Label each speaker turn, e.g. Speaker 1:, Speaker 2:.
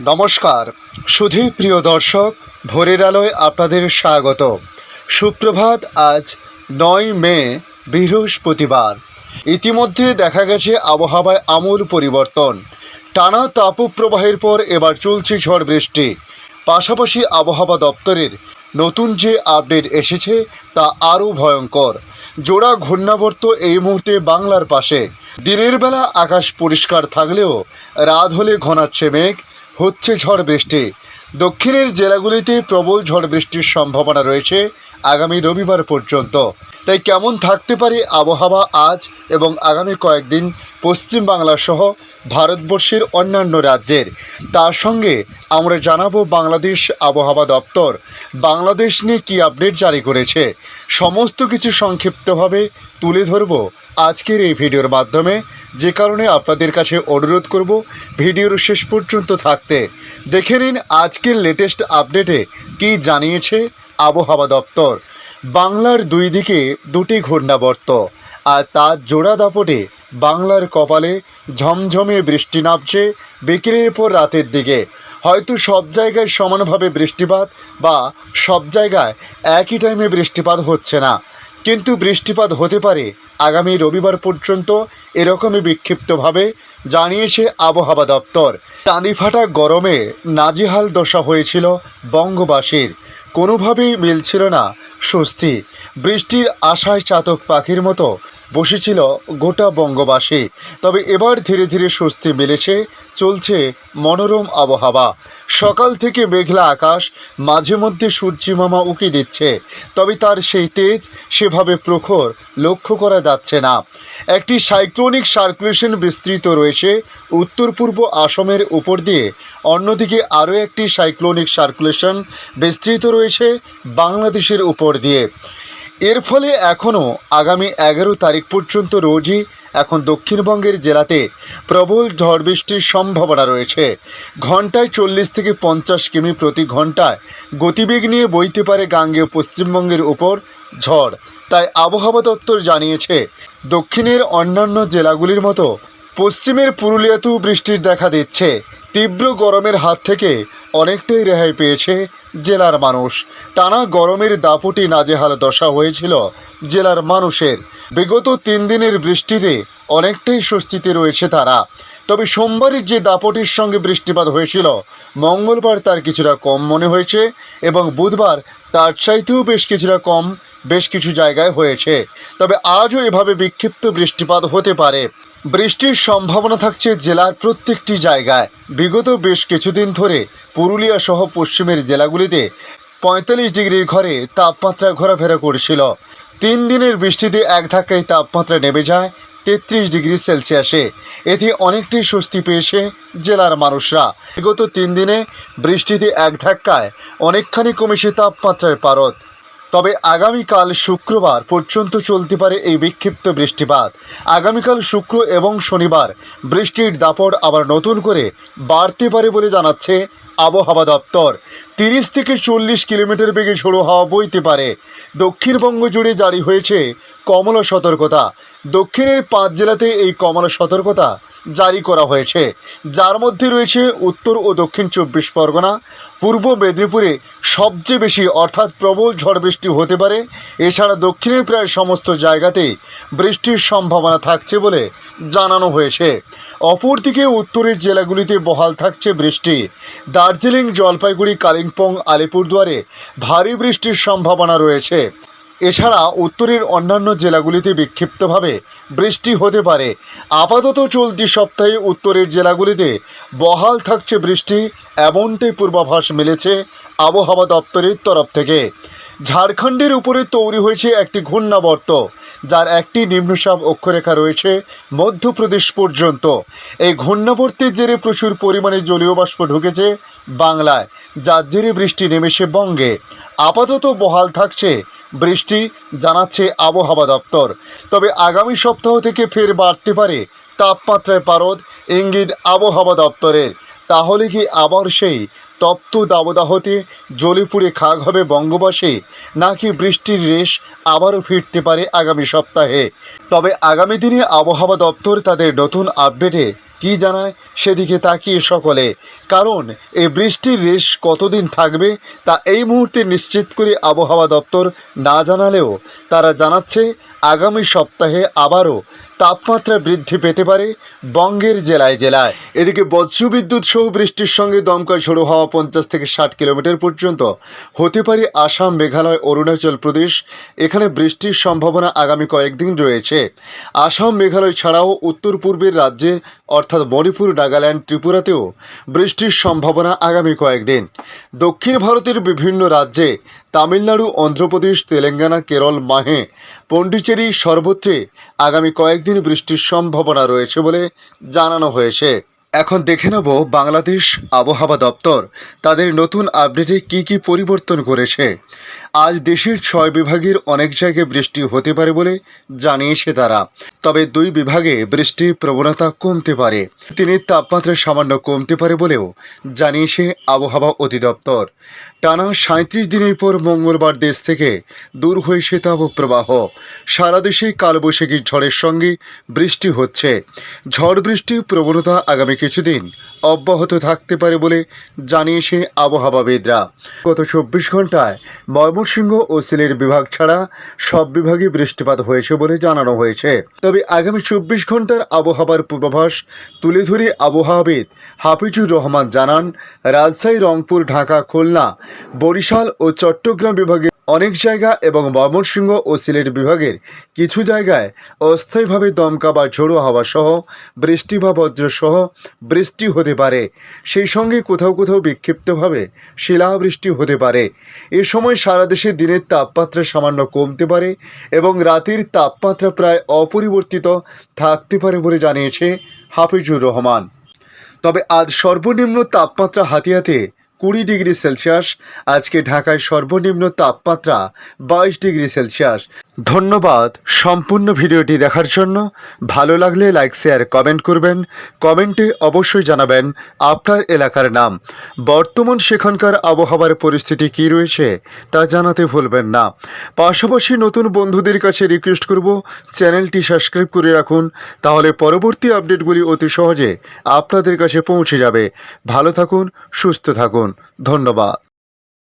Speaker 1: নমস্কার সুধী প্রিয় দর্শক, ভোরের আলোয় আপনাদের স্বাগত। সুপ্রভাত। আজ ৯ মে বৃহস্পতিবার। ইতিমধ্যে দেখা গেছে আবহাওয়ায় আমূল পরিবর্তন। টানা তাপপ্রবাহের পর এবার চলছে ঝড় বৃষ্টি। পাশাপাশি আবহাওয়া দপ্তরের নতুন যে আপডেট এসেছে তা আরও ভয়ঙ্কর। জোড়া ঘূর্ণাবর্ত এই মুহূর্তে বাংলার পাশে। দিনের বেলা আকাশ পরিষ্কার থাকলেও রাত হলে ঘনাচ্ছে মেঘ, হচ্ছে ঝড় বৃষ্টি। দক্ষিণের জেলাগুলিতে প্রবল ঝড় বৃষ্টির সম্ভাবনা রয়েছে আগামী রবিবার পর্যন্ত। তাই কেমন থাকতে পারে আবহাওয়া আজ এবং আগামী কয়েকদিন পশ্চিম বাংলা সহ ভারতবর্ষের অন্যান্য রাজ্যের, তার সঙ্গে আমরা জানাবো বাংলাদেশ আবহাওয়া দপ্তর বাংলাদেশ নিয়ে কী আপডেট জারি করেছে। সমস্ত কিছু সংক্ষিপ্তভাবে তুলে ধরব আজকের এই ভিডিওর মাধ্যমে, যে কারণে আপনাদের কাছে অনুরোধ করব ভিডিওর শেষ পর্যন্ত থাকতে। দেখে নিন আজকের লেটেস্ট আপডেটে কী জানিয়েছে আবহাওয়া দপ্তর। বাংলার দুই দিকে দুটি ঘূর্ণাবর্ত, আর তার জোড়া দাপটে বাংলার কপালে ঝমঝমে বৃষ্টি নামছে বিকেলের পর রাতের দিকে। হয়তো সব জায়গায় সমানভাবে বৃষ্টিপাত বা সব জায়গায় একই টাইমে বৃষ্টিপাত হচ্ছে না, কিন্তু বৃষ্টিপাত হতে পারে আগামী রবিবার পর্যন্ত, এরকমই বিক্ষিপ্তভাবে জানিয়েছে আবহাওয়া দপ্তর। টাঁদিফাটা গরমে নাজেহাল দশা হয়েছিল বঙ্গবাসীর, কোনোভাবেই মিলছিল না স্বস্তি। বৃষ্টির আশায় চাতক পাখির মতো বসেছিল গোটা বঙ্গবাসী। তবে এবার ধীরে ধীরে স্বস্তি মিলেছে, চলছে মনোরম আবহাওয়া। সকাল থেকে মেঘলা আকাশ, মাঝে মধ্যে সূর্যিমামা উঁকি দিচ্ছে, তবে তার সেই তেজ সেভাবে প্রখর লক্ষ্য করা যাচ্ছে না। একটি সাইক্লোনিক সার্কুলেশন বিস্তৃত রয়েছে উত্তর পূর্ব আসামের উপর দিয়ে, অন্যদিকে আরও একটি সাইক্লোনিক সার্কুলেশন বিস্তৃত রয়েছে বাংলাদেশের উপর দিয়ে। এর ফলে এখনও আগামী 11 তারিখ পর্যন্ত রোজই এখন দক্ষিণবঙ্গের জেলাতে প্রবল ঝড় বৃষ্টির সম্ভাবনা রয়েছে। ঘন্টায় 40 থেকে 50 কিমি প্রতি ঘন্টায় গতিবেগ নিয়ে বইতে পারে গাঙ্গেয় পশ্চিমবঙ্গের উপর ঝড়। তাই আবহাওয়া দপ্তর জানিয়েছে দক্ষিণের অন্যান্য জেলাগুলির মতো পশ্চিমের পুরুলিয়াতেও বৃষ্টির দেখা দিচ্ছে। তীব্র গরমের হাত থেকে অনেকটাই রেহাই পেয়েছে জেলার মানুষ। টানা গরমের দাপটে নাজেহাল দশা হয়েছিল জেলার মানুষের। বিগত 3 দিনের বৃষ্টিতে অনেকটাই স্বস্তিতে রয়েছে তারা। তবে সোমবারের যে দাপটের সঙ্গে বৃষ্টিপাত হয়েছিল, মঙ্গলবার তার কিছুটা কম মনে হয়েছে এবং বুধবার তার চাইতেও বেশ কিছুটা কম বেশ কিছু জায়গায় হয়েছে। তবে আজও এভাবে বিক্ষিপ্ত বৃষ্টিপাত হতে পারে। বৃষ্টির সম্ভাবনা থাকছে জেলার প্রত্যেকটি জায়গায়। বিগত বেশ কিছুদিন ধরে পুরুলিয়া সহ পশ্চিমের জেলাগুলিতে 45 ডিগ্রির ঘরে তাপমাত্রা ঘোরাফেরা করছিল। 3 দিনের বৃষ্টিতে এক ধাক্কায় তাপমাত্রা নেমে যায় 33 ডিগ্রি সেলসিয়াসে। এতে অনেকটাই স্বস্তি পেয়েছে জেলার মানুষরা। বিগত 3 দিনে বৃষ্টিতে এক ধাক্কায় অনেকখানি কমেছে তাপমাত্রার পারদ। তবে আগামীকাল শুক্রবার পর্যন্ত চলতে পারে এই বিক্ষিপ্ত বৃষ্টিপাত। আগামীকাল শুক্র এবং শনিবার বৃষ্টির দাপট আবার নতুন করে বাড়তে পারে বলে জানাচ্ছে আবহাওয়া দপ্তর। 30 থেকে 40 কিলোমিটার বেগে ঝোড়ো হাওয়া বইতে পারে। দক্ষিণবঙ্গ জুড়ে জারি হয়েছে কমলা সতর্কতা। দক্ষিণের 5 জেলাতে এই কমলা সতর্কতা জারি করা হয়েছে, যার মধ্যে রয়েছে উত্তর ও দক্ষিণ 24 পরগনা। পূর্ব মেদিনীপুরে সবচেয়ে বেশি অর্থাৎ প্রবল ঝড় বৃষ্টি হতে পারে। এছাড়া দক্ষিণের প্রায় সমস্ত জায়গাতেই বৃষ্টির সম্ভাবনা থাকছে বলে জানানো হয়েছে। অপরদিকে উত্তরের জেলাগুলিতে বহাল থাকছে বৃষ্টি। দার্জিলিং, জলপাইগুড়ি, কালিম্পং, আলিপুরদুয়ারে ভারী বৃষ্টির সম্ভাবনা রয়েছে। এছাড়া উত্তরের অন্যান্য জেলাগুলিতে বিক্ষিপ্তভাবে বৃষ্টি হতে পারে। আপাতত চলতি সপ্তাহে উত্তরের জেলাগুলিতে বহাল থাকছে বৃষ্টি, এমনটাই পূর্বাভাস মিলেছে আবহাওয়া দপ্তরের তরফ থেকে। ঝাড়খণ্ডের উপরে তৈরি হয়েছে একটি ঘূর্ণাবর্ত, যার একটি নিম্নচাপ অক্ষরেখা রয়েছে মধ্যপ্রদেশ পর্যন্ত। এই ঘূর্ণাবর্তের জেরে প্রচুর পরিমাণে জলীয় বাষ্প ঢুকেছে বাংলায়, যার জেরে বৃষ্টি নেমেছে বঙ্গে। আপাতত বহাল থাকছে বৃষ্টি, জানাচ্ছে আবহাওয়া দপ্তর। তবে আগামী সপ্তাহ থেকে ফের বাড়তে পারে তাপমাত্রায় পারদ, ইঙ্গিত আবহাওয়া দপ্তরের। তাহলে কি আবার সেই তপ্ত দাবদাহতে জ্বলে পুড়ে খাক হবে বঙ্গবাসী, নাকি বৃষ্টির রেশ আবারও ফিরতে পারে আগামী সপ্তাহে? তবে আগামী দিনে আবহাওয়া দপ্তর তাদের নতুন আপডেটে কি জানায় সেদিকে তাকিয়ে সকলে, কারণ এই বৃষ্টির রেশ কতদিন থাকবে তা এই মুহূর্তে নিশ্চিত করে আবহাওয়া দপ্তর না জানালেও তারা জানাচ্ছে আগামী সপ্তাহে আবারও তাপমাত্রা বৃদ্ধি পেতে পারে বঙ্গের জেলায় জেলায়। এদিকে বজ্রবিদ্যুৎ সহ বৃষ্টির সঙ্গে দমকা ঝোড়ো হাওয়া 50 থেকে 60 কিলোমিটার পর্যন্ত হতে পারে আসাম, মেঘালয়, অরুণাচল প্রদেশ। এখানে বৃষ্টির সম্ভাবনা আগামী কয়েকদিন রয়েছে। আসাম, মেঘালয় ছাড়াও উত্তর পূর্বের রাজ্যে অর্থাৎ মণিপুর, নাগাল্যান্ড, ত্রিপুরাতেও বৃষ্টির সম্ভাবনা আগামী কয়েকদিন। দক্ষিণ ভারতের বিভিন্ন রাজ্যে তামিলনাড়ু, অন্ধ্রপ্রদেশ, তেলেঙ্গানা, কেরল, মাহে, পন্ডিচেরি সর্বত্রে আগামী কয়েকদিন বৃষ্টির সম্ভাবনা রয়েছে বলে জানানো হয়েছে। এখন দেখে নেব বাংলাদেশ আবহাওয়া দপ্তর তাদের নতুন আপডেটে কি কি পরিবর্তন করেছে। আজ দেশের 6 বিভাগের অনেক জায়গায় বৃষ্টি হতে পারে বলে জানিয়েছে তারা। তবে 2 বিভাগে বৃষ্টির প্রবণতা কমতে পারে। দিনের তাপমাত্রা সামান্য কমতে পারে বলেও জানিয়েছে আবহাওয়া অধিদপ্তর। টানা 37 দিনের পর মঙ্গলবার দেশ থেকে দূর হয়েছে তাপপ্রবাহ। সারা দেশে কালবৈশাখী ঝড়ের সঙ্গে বৃষ্টি হচ্ছে। ঝড় বৃষ্টির প্রবণতা আগামী কিছুদিন অব্যাহত থাকতে পারে বলে জানিয়েছে আবহাওয়াবিদরা। গত 24 ঘন্টায় ময়মনসিংহ ও সিলেট বিভাগ ছাড়া সব বিভাগে বৃষ্টিপাত হয়েছে বলে জানানো হয়েছে। তবে আগামী 24 ঘন্টার আবহাওয়ার পূর্বাভাস তুলে ধরে আবহাওয়াবিদ হাফিজুর রহমান জানান, রাজশাহী, রংপুর, ঢাকা, খুলনা, বরিশাল ও চট্টগ্রাম বিভাগে অনেক জায়গা এবং ময়মনসিংহ ও সিলেট বিভাগের কিছু জায়গায় অস্থায়ীভাবে দমকা বা ঝোড়ো হাওয়া সহ বৃষ্টি বা বজ্র সহ বৃষ্টি হতে পারে। সেই সঙ্গে কোথাও কোথাও বিক্ষিপ্তভাবে শিলাবৃষ্টি হতে পারে। এ সময় সারা দেশে দিনের তাপমাত্রা সামান্য কমতে পারে এবং রাতের তাপমাত্রা প্রায় অপরিবর্তিত থাকতে পারে বলে জানিয়েছে হাফিজুর রহমান। তবে আজ সর্বনিম্ন তাপমাত্রা হাতিয়াতে 20 ডিগ্রি সেলসিয়াস। আজকে ঢাকায় সর্বনিম্ন তাপমাত্রা 22 ডিগ্রি সেলসিয়াস। ধন্যবাদ সম্পূর্ণ ভিডিওটি দেখার জন্য। ভালো লাগলে লাইক, শেয়ার, কমেন্ট করবেন। কমেন্টে অবশ্যই জানাবেন আপনার এলাকার নাম। বর্তমান সেখানকার আবহাওয়ার পরিস্থিতি কী রয়েছে তা জানাতে ভুলবেন না। পাশাপাশি নতুন বন্ধুদের কাছে রিকোয়েস্ট করব, চ্যানেলটি সাবস্ক্রাইব করে রাখুন, তাহলে পরবর্তী আপডেটগুলি অতি সহজে আপনাদের কাছে পৌঁছে যাবে। ভালো থাকুন, সুস্থ থাকুন। ধন্যবাদ।